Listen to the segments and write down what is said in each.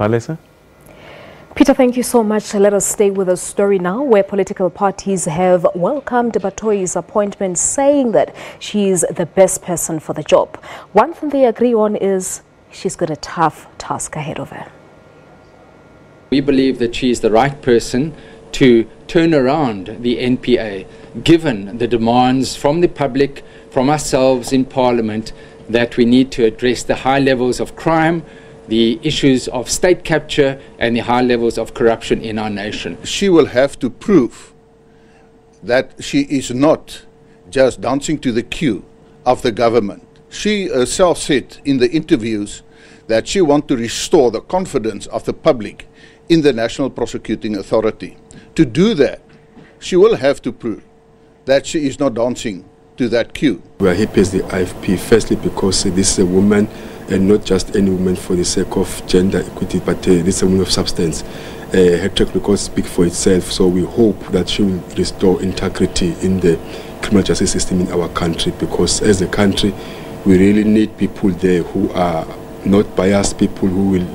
Palesa? Peter, thank you so much. Let us stay with the story now, where political parties have welcomed Batohi's appointment, saying that she is the best person for the job. One thing they agree on is she's got a tough task ahead of her. We believe that she is the right person to turn around the NPA, given the demands from the public, from ourselves in Parliament, that we need to address the high levels of crime, the issues of state capture and the high levels of corruption in our nation. She will have to prove that she is not just dancing to the cue of the government. She herself said in the interviews that she wants to restore the confidence of the public in the National Prosecuting Authority. To do that, she will have to prove that she is not dancing to that cue. We are happy as the IFP, firstly because this is a woman, and not just any woman for the sake of gender equity, but this is a woman of substance. Her track record speaks for itself, so we hope that she will restore integrity in the criminal justice system in our country, because as a country, we really need people there who are not biased, people who will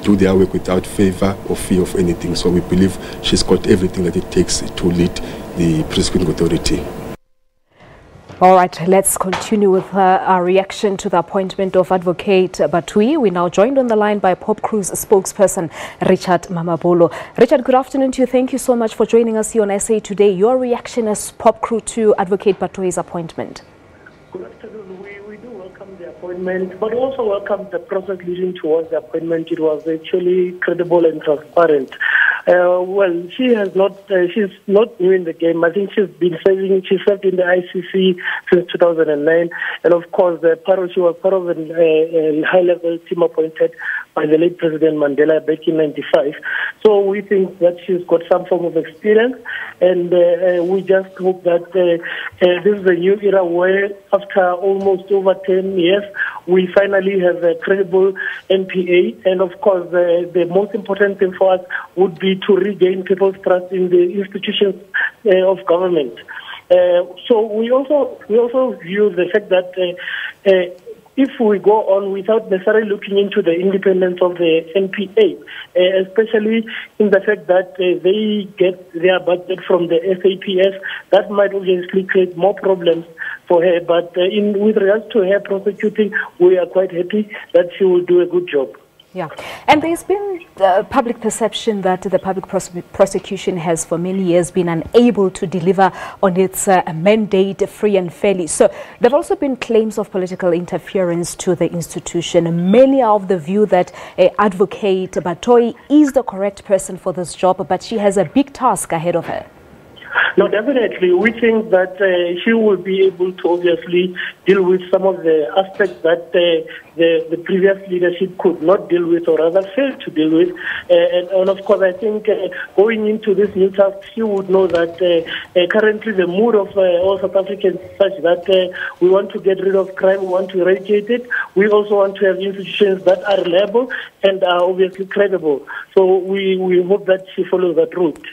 do their work without favor or fear of anything. So we believe she's got everything that it takes to lead the Prosecuting Authority. All right, let's continue with our reaction to the appointment of Advocate Batohi. We're now joined on the line by Popcru's spokesperson, Richard Mamabolo. Richard, good afternoon to you. Thank you so much for joining us here on SA Today. Your reaction as Popcru to Advocate Batohi's appointment? Good afternoon. We do welcome the appointment, but also welcome the process leading towards the appointment. It was actually credible and transparent. Well, she's not new in the game. I think she served in the ICC since 2009, and of course, she was part of a high-level team appointed by the late President Mandela back in '95. So we think that she's got some form of experience, and we just hope that this is a new era where, after almost over 10 years, we finally have a credible NPA, and of course, the most important thing for us would be to regain people's trust in the institutions of government. So we also view the fact that if we go on without necessarily looking into the independence of the NPA, especially in the fact that they get their budget from the SAPS, that might obviously create more problems for her. But with regards to her prosecuting, we are quite happy that she will do a good job. Yeah, and there's been public perception that the public prosecution has for many years been unable to deliver on its mandate free and fairly. So there have also been claims of political interference to the institution. Many are of the view that Advocate Batohi is the correct person for this job, but she has a big task ahead of her. No, definitely. We think that she will be able to obviously deal with some of the aspects that the previous leadership could not deal with, or rather failed to deal with. And of course, I think going into this new task, she would know that currently the mood of all South Africans is such that we want to get rid of crime, we want to eradicate it. We also want to have institutions that are reliable and are obviously credible. So we hope that she follows that route.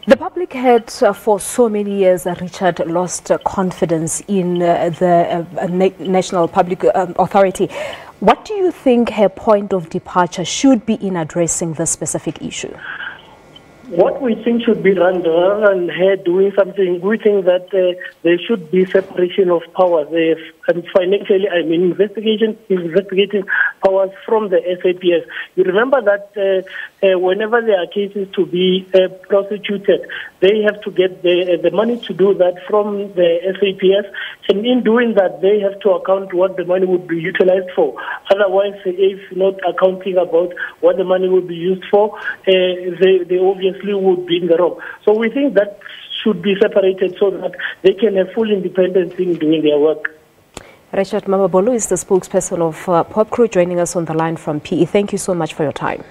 The public had, for so many years, Richard, lost confidence in the National Public Authority. What do you think her point of departure should be in addressing this specific issue? What we think should be done, rather than her doing something, we think that there should be separation of powers. And financially, I mean, investigating powers from the SAPS. You remember that whenever there are cases to be prosecuted, they have to get the money to do that from the SAPS, and in doing that, they have to account what the money would be utilized for. Otherwise, if not accounting about what the money would be used for, they obviously would be in the wrong. So we think that should be separated so that they can have full independence in doing their work. Richard Mamabolo is the spokesperson of Popcru, joining us on the line from PE. Thank you so much for your time.